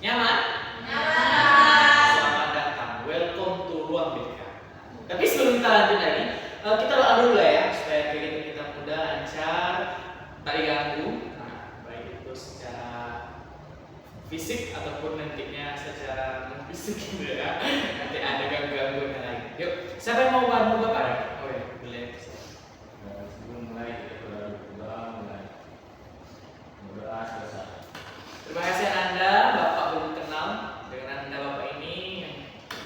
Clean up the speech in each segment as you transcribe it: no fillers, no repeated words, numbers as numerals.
Nyaman? Nyaman. Selamat datang, welcome to Ruang BK. Tapi sebelum kita lanjut lagi, kita doa dulu lah ya, supaya kegiatan kita mudah, lancar, tak diganggu. Nah, baik itu secara fisik ataupun nantinya secara non fisik gitu ya. Nanti ada gangguan yang lain. Yuk, siapa yang mau bantu Bapak? Oh ya, boleh. Sebelum mulai kita berdoa selesai. Terima kasih Anda, Bapak belum kenal. Dengan Anda Bapak ini yang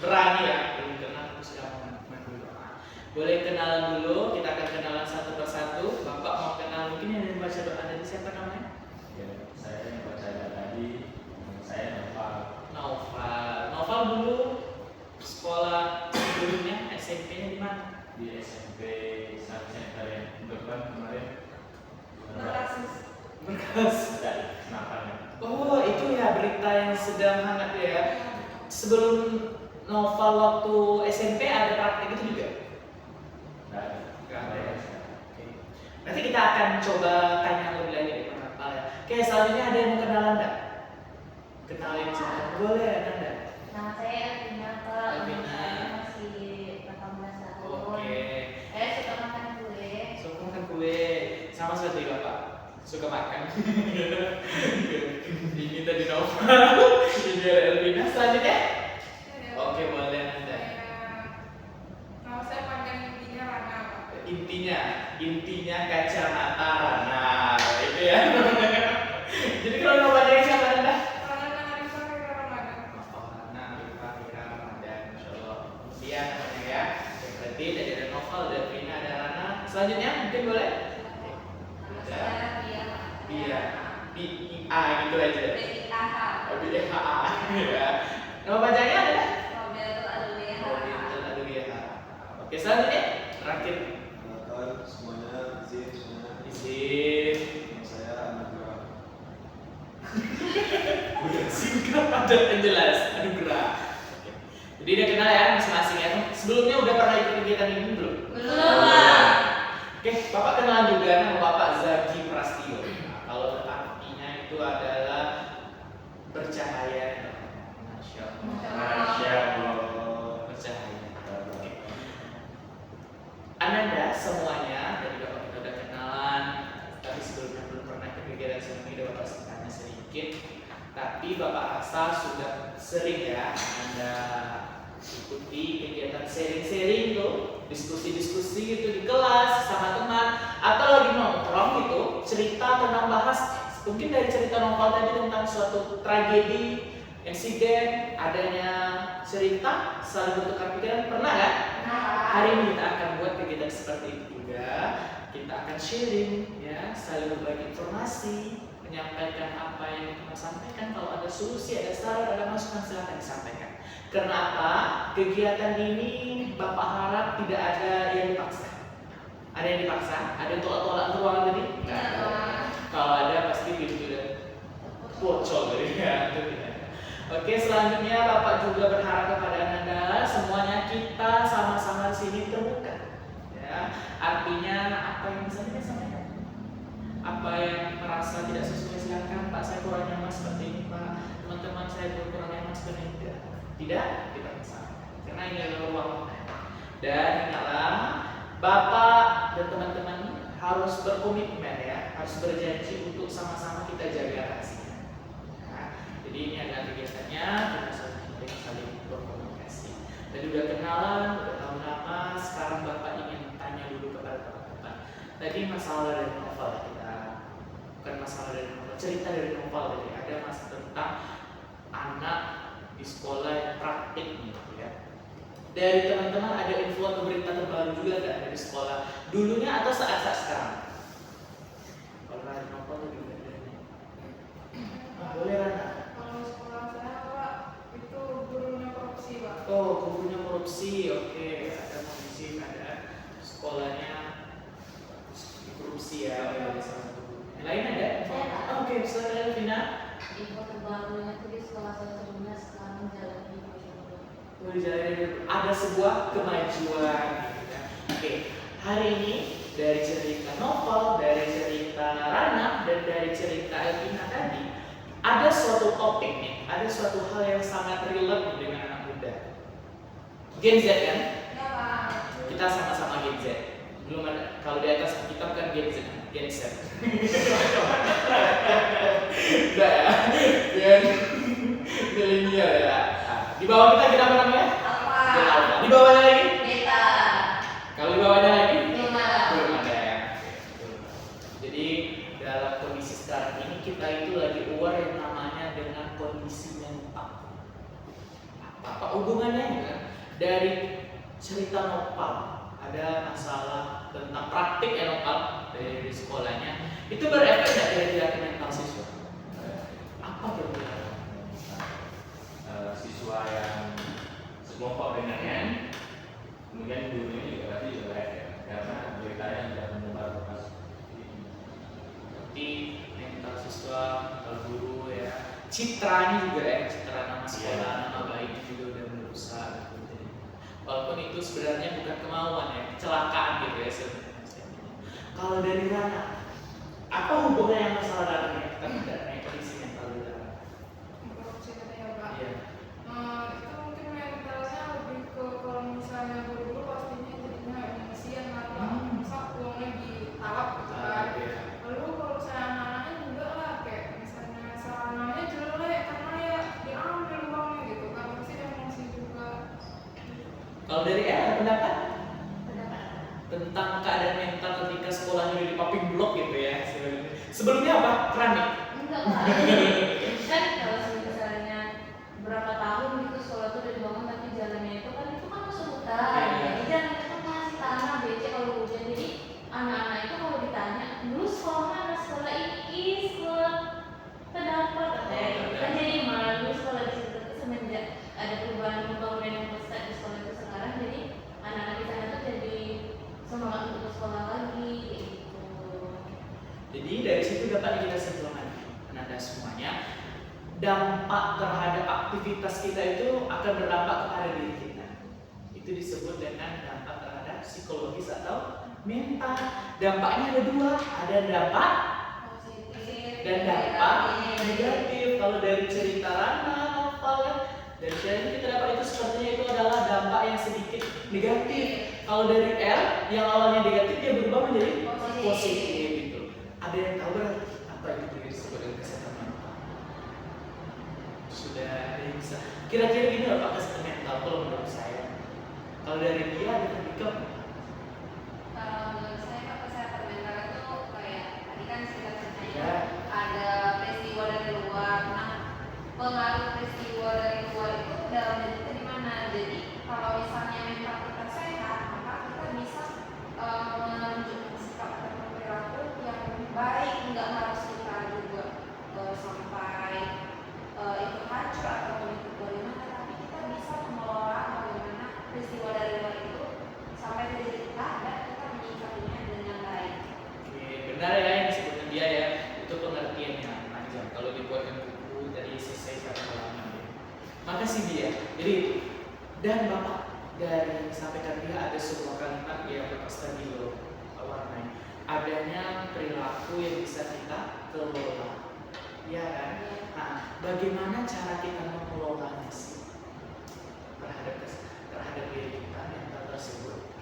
berani ya, belum kenal sudah mengaku doa. Boleh kenalan dulu, kita akan kenalan satu persatu. Bapak mau kenal mungkin yang dari baca doa dari siapa namanya? Ya, saya yang baca tadi, saya Noval. Noval dulu sekolah sebelumnya SMP-nya di mana? Di SMP Science Center yang depan kemarin. Berkas. Ada senapannya. Oh itu ya berita yang sedang hangat ya. Sebelum Noval waktu SMP ada praktek itu juga? Nggak ada ya. Oke. Nanti kita akan coba tanya lebih lanjut di Noval ya. Oke, selanjutnya ada yang mau kenalan enggak? Kenalin siapa? Boleh Anda. Nama saya Elvina, Pak. Elvina. Saya masih 18 tahun. Oke. Saya suka makan kue. Suka makan kue. Sama seperti Bapak. Suka makan. Ini tadi Noval. Ini ada Elvina. Selanjutnya? Oke, boleh Anda. Kalau saya panggil intinya Rana, Pak. Intinya kacamata Rana. Itu ya. Jadi kalau mau baca siapa Anda? Rana Arifah Rira Ramadan. Rana Arifah Rira Ramadan. Insyaallah. Dia namanya ya. Berarti dari ada Noval, ada Elvina, ada Rana. Selanjutnya mungkin boleh? Nama saya Pia. Iya. BIA gitu aja. BIAH. BIHA ya. Nama bacanya adalah Roberto Adulia. Roberto Adulia. Oke, selanjutnya terakhir Perkenalkan semuanya, izin semuanya. izin Nama saya Anugrah. singkat padat dan jelas. Anugerah. Oke. Jadi udah kenal ya masing-masing ya. Sebelumnya udah pernah ikut kegiatan ini belum? Belum. Oke, Bapak kenalan juga nama Bapak Zaki Prastio. Nah, kalau artinya itu adalah bercahaya. Masya Allah. Bercahaya. Oke. Ananda semuanya dari Bapak kita udah kenalan, tapi sebelumnya belum pernah ikut kegiatan seni udah Bapak tanya sedikit. Tapi Bapak rasa sudah sering ya Anda ikuti kegiatan sharing-sharing tuh, diskusi-diskusi gitu di kelas sama teman atau lagi nongkrong gitu, cerita tentang bahas mungkin dari cerita Noval tadi tentang suatu tragedi, insiden, adanya cerita saling bertukar pikiran, pernah kan? Hari ini kita akan buat kegiatan seperti itu juga. Kita akan sharing ya, saling berbagi informasi, menyampaikan apa yang kita sampaikan. Kalau ada solusi, ada saran, ada masukan silahkan disampaikan. Karena apa? Kegiatan ini Bapak harap tidak ada yang dipaksa. Ada yang dipaksa? Ada yang tolak-tolak ke ruangan tadi? Nggak ada. Kalau ada pasti pintu udah bocor dari ya. Itu tidak. Oke, selanjutnya Bapak juga berharap kepada Anda semuanya kita sama-sama di sini terbuka. Ya, artinya apa yang bisa kita sampaikan? Apa yang merasa tidak sesuai silakan Pak, saya kurang nyaman seperti ini Pak. Teman-teman saya kurang nyaman seperti ini tidak kita bisa. Karena ini adalah ruang. Dan ingatlah Bapak dan teman-teman harus berkomitmen ya, harus berjanji untuk sama-sama kita jaga rahasia. Jadi ini adalah kegiatannya, kita saling berkomunikasi. Tadi udah kenalan, udah tahu nama, sekarang Bapak ingin tanya dulu kepada teman-teman. Tadi masalah dari Noval kita, bukan masalah dari Noval, cerita dari Noval tadi. Ada masalah tentang anak di sekolah yang praktik gitu ya. Dari teman-teman ada info atau berita terbaru juga nggak dari sekolah dulunya atau saat-saat sekarang? Kalau dari Noval tadi juga ada. Boleh Rana. Kalau sekolah saya, Pak, itu gurunya korupsi, Pak. Oh, gurunya korupsi, oke. Ada kondisi, ada sekolahnya korupsi ya, ada salah satu guru. Yang lain ada? Oke, silakan Elvina. Info terbarunya itu di sekolah saya sebelumnya sekarang jalan di Bojonegoro. Oh, di jalan ini ada sebuah kemajuan. Gitu kan. Oke, hari ini dari cerita Noval, dari cerita Rana, dan dari cerita Elvina tadi ada suatu topik nih ada suatu hal yang sangat relate nih dengan anak muda. Gen Z kan? Ya Pak. Kita sama-sama Gen Z. Belum ada, kalau di atas kitab kan Gen Z, Gen Z. Enggak ya? Gen milenial ya. Nah, di bawah kita apa namanya? Apa? Gen Alpha. Di bawahnya lagi? Beta. Kalau di bawahnya lagi? Belum ada. Belum ada ya. Jadi dalam kondisi sekarang ini kita itu lagi aware yang namanya dengan kondisi mental. Apa hubungannya ya? Dari cerita Nopal ada masalah tentang praktik Nopal dari sekolahnya itu berefek nggak kira-kira ke mental siswa? Apa kira-kira? Siswa yang sekelompok dengannya, kemudian gurunya juga pasti juga baik ya, karena beritanya sudah menyebar luas. Jadi mental siswa, mental guru ya, citranya juga ya, citra nama sekolah, nama baiknya juga udah merusak. Gitu. Walaupun itu sebenarnya bukan kemauan ya, kecelakaan gitu ya sebenarnya. Kalau dari Rana, apa hubungannya yang masalah Rana ya? Kita tidak naik kondisi mental di Rana. Untuk cerita ya Pak. Iya. Itu mungkin mentalnya lebih ke kalau misalnya guru-guru pastinya jadinya emosian karena masa uangnya ditalak gitu kan. Iya. Lalu kalau saya anak-anaknya juga lah kayak misalnya sarananya jelek karena ya diambil uangnya gitu kan pasti emosi juga. Kalau dari ada pendapat Pendapat. tentang keadaan mental ketika sekolahnya udah di popping block gitu ya? Sebelumnya apa? Keramik. Enggak Pak. Kan kalau misalnya berapa tahun gitu sekolah itu udah dibangun tapi jalannya itu kan masuk hutan. Iya. Jadi jalan itu kan masih tanah becek kalau hujan. Jadi anak-anak itu kalau ditanya dulu sekolah mana, sekolah ini sekolah terdapat katanya. Kan jadi malu sekolah di situ tuh semenjak ada perubahan pembangunan yang besar di sekolah itu sekarang, jadi anak-anak di sana tuh jadi semangat untuk sekolah lagi gitu. Jadi dari situ dapat kita simpulkan Anda semuanya, dampak terhadap aktivitas kita itu akan berdampak kepada diri kita. Itu disebut dengan dampak terhadap psikologis atau mental. Dampaknya ada dua, ada dampak Positif dan dampak negatif. Kalau dari cerita Rana, Novel ya, dari cerita kita dapat itu sepertinya itu adalah dampak yang sedikit negatif. Kalau dari L yang awalnya negatif dia berubah menjadi positif gitu. Ada yang tahu berarti apa itu disebut dengan kesehatan mental? Sudah ada yang bisa. Kira-kira gini loh Pak, kesehatan mental kalau menurut saya. Kalau dari dia ada ketika Kalau menurut saya Pak, kesehatan mental itu kayak tadi kan ceritanya ya, ada peristiwa dari luar. Nah, pengaruh peristiwa dari luar itu dalam bentuknya di mana? Jadi kalau misalnya mental kita sehat, maka kita bisa menunjukkan sikap atau perilaku yang baik, nggak harus kita juga sampai itu hancur atau itu bagaimana, tapi kita bisa mengelola bagaimana peristiwa dari luar itu sampai terjadi kita dan kita menyikapinya dengan baik. oke, benar ya yang disebutkan dia ya, itu pengertiannya panjang. Kalau dibuatkan buku dari selesai satu halaman ya. Makasih dia. Jadi dan Bapak dari yang disampaikan dia ada sebuah kalimat yang Bapak stabilo warnai. Adanya perilaku yang bisa kita kelola. Ya kan? Nah, bagaimana cara kita mengelolanya sih terhadap diri kita mental tersebut?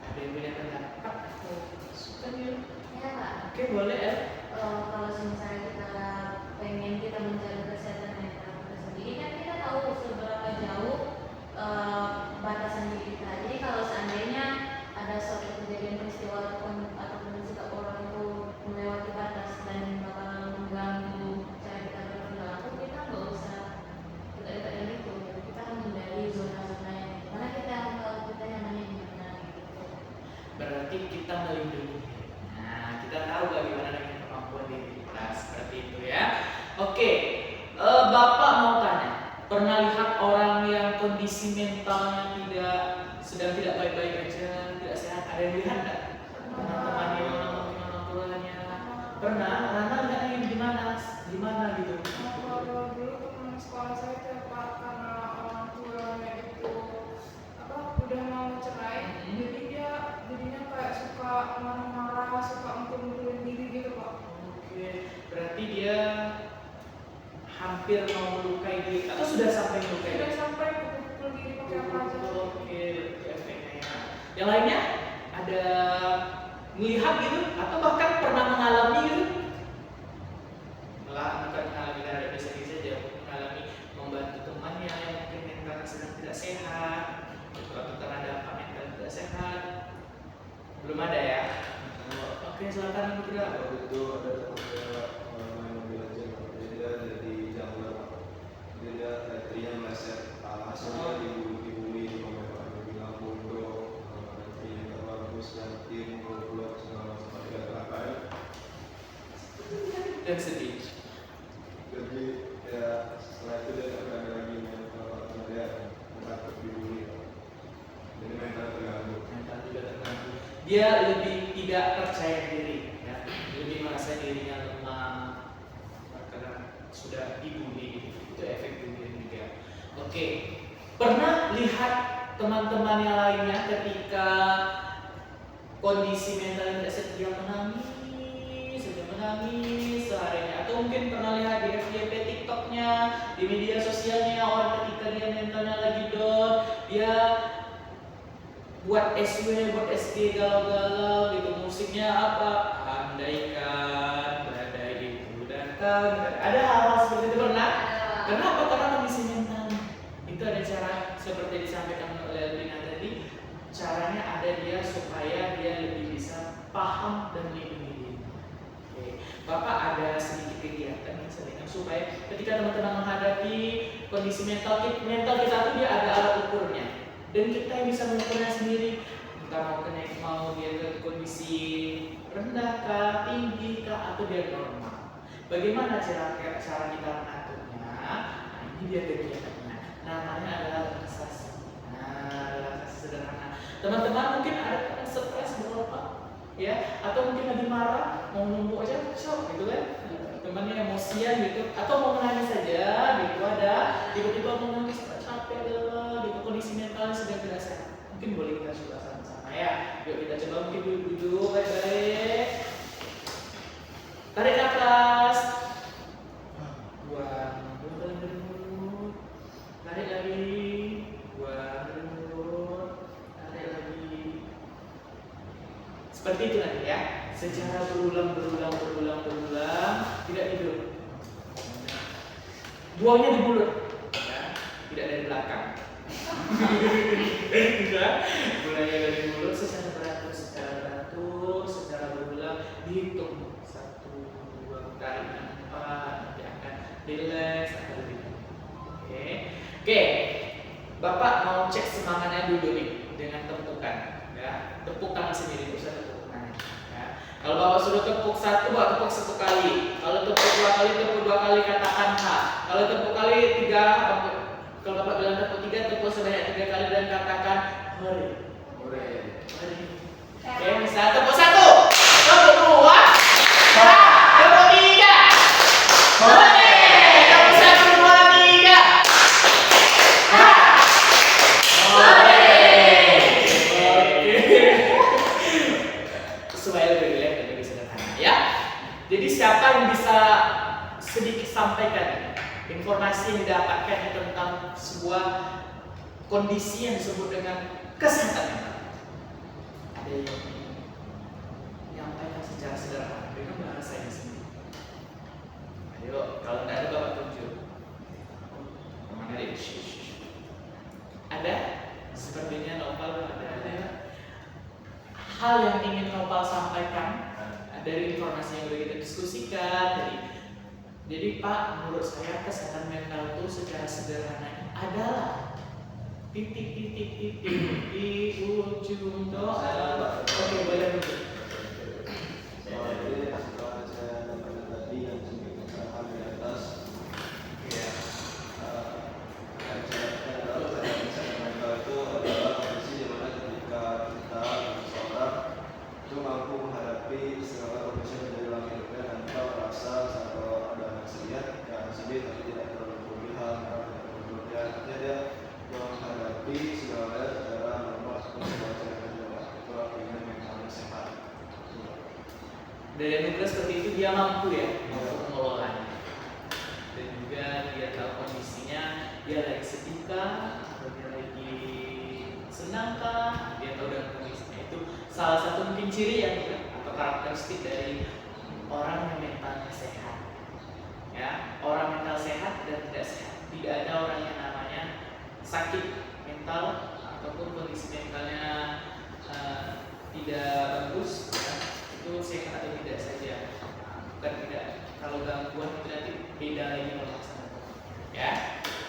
Ada yang punya pendapat atau suka dia? Ya Pak. Oke, boleh ya. Kalau misalnya kita pengen kita menjaga kesehatan mental kita sendiri, kan kita tahu seberapa jauh batasan diri kita. Jadi kalau seandainya ada suatu kejadian peristiwa ataupun sikap orang itu melewati batas dan bakal mengganggu cara kita berperilaku, kita nggak usah dekat-dekat dengan itu. Kita menghindari zona-zona yang mana kita tahu kita nyamannya di mana gitu. Berarti kita melindungi. Nah, kita tahu bagaimana dengan kemampuan diri kita seperti itu ya. Oke, Bapak mau tanya, pernah lihat orang yang kondisi mentalnya sedang tidak baik-baik aja, tidak sehat? Ada yang lihat nggak? Teman-temannya, mungkin orang tuanya. Pernah? Rana lihat yang gimana gitu? Kalau dulu teman sekolah saya itu ya Pak, karena orang tuanya itu udah mau cerai, jadi dia jadinya kayak suka marah-marah, suka mukul-mukulin diri gitu Pak. Oke, berarti dia hampir mau melukai diri atau sudah sampai melukai Sudah diri? sampai pukul diri pakai apa aja. Oke, itu efeknya ya. Yang lainnya ada melihat gitu atau bahkan pernah mengalami gitu? Bukan mengalami karena bisa saja mengalami membantu temannya yang mungkin mentalnya sedang tidak sehat atau karena dampak mental tidak sehat. Belum ada ya? Oke, silakan Ibu Kira. Waktu itu ada teman saya main mobil aja, jadi dia jadi jungler, jadi dia retrinya meleset hasilnya dibully di komentar, bilang bodoh, retrinya nggak bagus, dan tim goblok segala macam tidak terakhir. Dan sedih. Jadi ya setelah itu dia nggak berani lagi main karena dia takut dibully, jadi mental terganggu. Mental juga terganggu. Dia lebih tidak percaya diri, ya. Lebih merasa dirinya lemah karena sudah dibully. Itu efek bullying juga. Oke, pernah lihat teman-teman yang lainnya ketika kondisi mental tidak sedia menangis seharinya, atau mungkin pernah lihat di FYP TikToknya, di media sosialnya orang ketika dia mentalnya lagi down, dia buat SW, buat SD galau-galau gitu, musiknya apa? Andaikan badai itu datang. Ada hal-hal seperti itu pernah? Kenapa? Karena kondisi mental. Itu ada cara seperti disampaikan oleh Lina tadi. Caranya ada dia supaya dia lebih bisa paham dan melindungi diri. Oke. Bapak ada sedikit kegiatan yang seringnya supaya ketika teman-teman menghadapi kondisi mental kita tuh dia ada alat ukurnya. Dan kita yang bisa mengukurnya sendiri, kita mau dia ke kondisi rendah kah, tinggi kah, atau dia normal. Bagaimana cara kita mengaturnya? Nah, ini dia kegiatannya. Namanya adalah relaksasi. Nah, relaksasi sederhana. Teman-teman mungkin ada yang stres berapa, ya, atau mungkin lagi marah, mau numpuk aja, shock gitu kan? Temannya emosian gitu, atau mau menangis saja, gitu ada. Tiba-tiba mau nangis, capek adalah gitu, kondisi mentalnya sudah tidak sehat. Mungkin boleh kita coba sama-sama ya. Yuk kita coba mungkin duduk baik-baik. Tarik nafas. Buang dari mulut. Tarik lagi. Buang dari mulut. Tarik lagi. Seperti itu nanti ya. Secara berulang. Tidak tidur. Buangnya di mulut. Tidak dari belakang. Mulai dari mulut secara beratur, secara berulang, dihitung 1, 2, tarik 4, nanti akan relax, akan lebih. Oke. Bapak mau cek semangatnya dulu nih dengan tepukan, ya. Tepuk tangan sendiri, bisa tepuk tangan. Ya. Kalau Bapak sudah tepuk 1, Bapak tepuk 1 kali. Kalau tepuk 2 kali, tepuk 2 kali, katakan H. Kalau tepuk kali 3, kalau Bapak bilang tepuk 3, tepuk sebanyak 3 kali dan katakan hore. Oke, bisa tepuk 1, tepuk 2, tepuk 3, hore. Tepuk 1, 2, 3, hore. Supaya lebih relax dan lebih sederhana ya. Jadi siapa yang bisa sedikit sampaikan informasi yang didapatkan tentang sebuah kondisi yang disebut dengan kesehatan mental? Ada yang menyampaikan secara sederhana dengan bahasa yang sendiri. Ayo, kalau tidak ada Bapak tunjuk. Mana ada? Ada? Sepertinya Nopal ada. Hal yang ingin Nopal sampaikan dari informasi yang sudah kita diskusikan jadi Pak, menurut saya kesehatan mental itu secara sederhana adalah titik di ujung doa. Oke, boleh dulu. Soalnya setelah saya dapat tadi yang sedikit kesalahan di atas, Ya. yang saya adalah kesehatan mental itu adalah kondisi di mana ketika kita seseorang itu mampu menghadapi segala kondisi yang terjadi dalam hidupnya tanpa merasa atau ada sedih tapi tidak terlalu berlebihan, artinya dia menghadapi segalanya secara normal seperti wajar saja. Itu artinya mentalnya sehat. Dari anugerah seperti itu dia mampu ya untuk mengelolanya dan juga dia dia lagi sedih kah, atau dia lagi senang kah, dia tahu dengan kondisinya. Itu salah satu mungkin ciri yang atau karakteristik dari orang yang mentalnya sehat. Ya, orang mental sehat dan tidak sehat. Tidak ada orang yang namanya sakit mental ataupun kondisi mentalnya tidak bagus, ya, itu sehat atau tidak saja. Bukan tidak. Kalau gangguan itu nanti beda lagi pembahasan. Ya.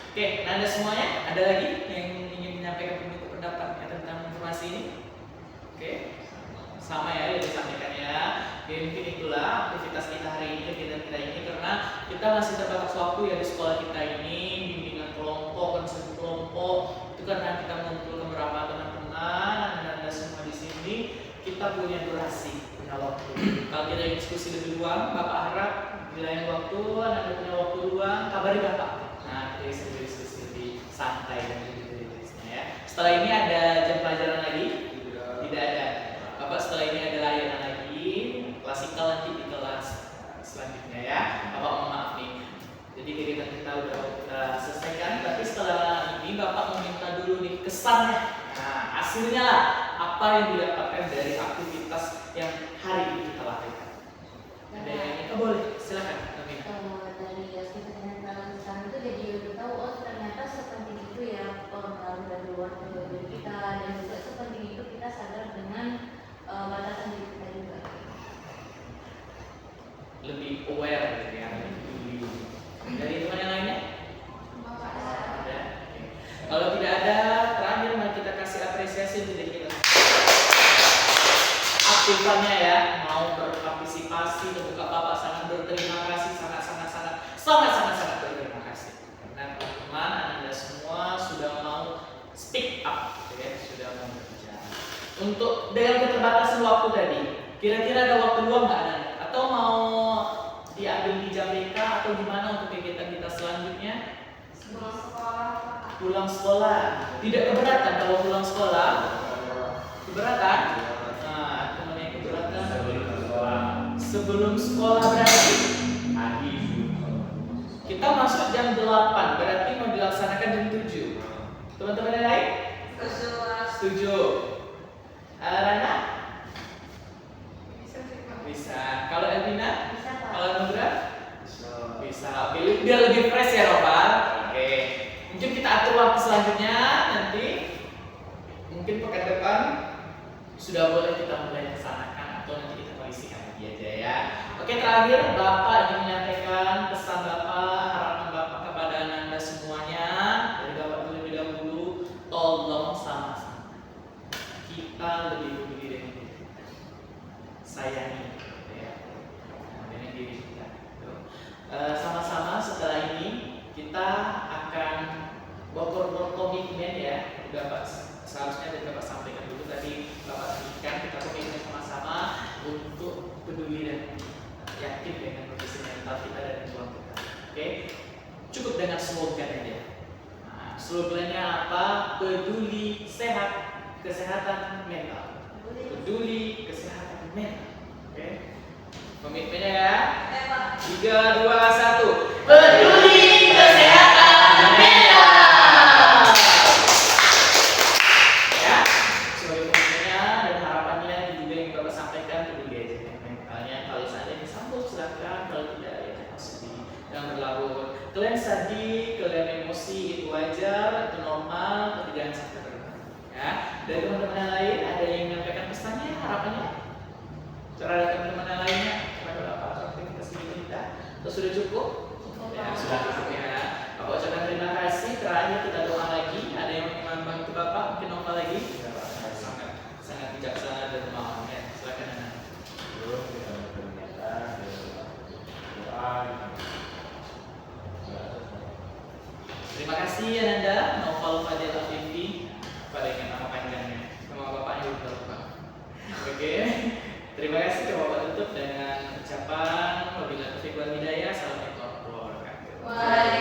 Oke, nah Anda semuanya ada lagi yang ingin menyampaikan pendapat tentang informasi ini? Oke. Sama ya, yang disampaikan ya. Oke, mungkin itulah aktivitas kita hari ini, kegiatan kita ini, karena kita masih terbatas waktu ya di sekolah kita ini, bimbingan kelompok, konsep kelompok, itu karena kita mengumpulkan beberapa teman-teman dan Anda semua di sini, kita punya durasi, punya waktu. Kalau kita diskusi lebih luang, Bapak harap di lain waktu, Anda punya waktu luang, kabari Bapak. Nah, kita bisa diskusi lebih santai dan lebih detailnya ya. Setelah ini ada jam pelajaran lagi? Tidak ada. Bapak setelah ini ada layanan lagi, klasikal nanti di kelas selanjutnya ya. Bapak mohon maaf nih. Jadi kegiatan kita udah selesaikan, tapi setelah ini Bapak mau minta dulu nih kesannya. Nah, hasilnya lah apa yang didapatkan dari aktivitas yang hari ini kita lakukan. Ada yang ini? Oh, boleh, silakan. Amin. Dari aktivitas yang kita lakukan itu jadi udah tahu, oh ternyata sepenting itu ya pengaruh dari luar ke diri kita, dan juga sepenting itu kita sadar dengan batasan diri kita juga. Lebih aware gitu ya, lebih peduli. Dari teman yang lainnya? Ada. Oke. Kalau tidak ada, terakhir mari kita kasih apresiasi untuk diri kita. Aktifannya ya, mau berpartisipasi untuk Bapak sangat berterima kasih, sangat berterima kasih. Karena teman-teman Anda semua sudah mau speak up, ya, sudah mau berbicara. Untuk dengan keterbatasan waktu tadi, kira-kira ada waktu luang nggak Anda? Atau mau diambil di jam BK atau gimana untuk kegiatan kita selanjutnya? Pulang sekolah. Tidak keberatan kalau pulang sekolah? Keberatan? Nah, teman yang keberatan. Sebelum sekolah berarti? Kita masuk jam 8, berarti mau dilaksanakan jam 7. Teman-teman yang lain? Setuju. Rana? Bisa. Kalau Elvina? Bisa Pak? Kalau Nugra? Bisa. Oke, biar lebih fresh ya Ropan. Oke. Mungkin kita atur waktu selanjutnya nanti. Mungkin pekan depan sudah boleh kita mulai laksanakan atau nanti kita kondisikan lagi aja ya. Oke, terakhir Bapak ingin menyampaikan pesan Bapak, harapan Bapak kepada Anda semuanya. Dari Bapak terlebih dahulu, tolong sama-sama kita lebih peduli dengan diri kita. Sayangi ya. Dengan diri kita. Sama-sama setelah ini kita akan berkomitmen ya. Udah Pak, seharusnya dari Bapak sampaikan dulu tadi, Bapak sebutkan kita komitmen sama-sama untuk peduli dan yakin dengan kondisi mental kita dan lingkungan kita. Oke, cukup dengan slogan aja. Nah, slogannya apa? Peduli sehat, kesehatan mental. Peduli kesehatan mental. Oke, komitmennya ya. 3, 2, 1. Peduli kesehatan mental. Ya, sebagai komitmennya dan harapannya juga yang Bapak sampaikan, peduli aja dengan mentalnya. Kalau seandainya sambung silakan, kalau tidak ya jangan sedih, jangan berlarut. Kalian sedih, kalian emosi itu wajar, itu normal, tapi jangan sampai berlarut. Ya, dari teman-teman yang lain ada yang menyampaikan pesannya, harapannya terhadap teman-teman yang lainnya kepada Bapak atau aktivitas kita. Atau sudah cukup? Ya, sudah cukup ya. Bapak ucapkan terima kasih. Terakhir kita doa lagi. Ada yang ingin membantu Bapak? Mungkin Nova lagi? Ya, Pak. Sangat bijaksana dan mau ya. Silakan Anda. Terima kasih Ananda, Novel Fadil Afifi. Pada yang nama panjangnya, nama bapaknya udah lupa. Oke, terima kasih. Coba Bapak tutup dengan ucapan wabillahi taufiq wal hidayah. Assalamualaikum warahmatullahi wabarakatuh.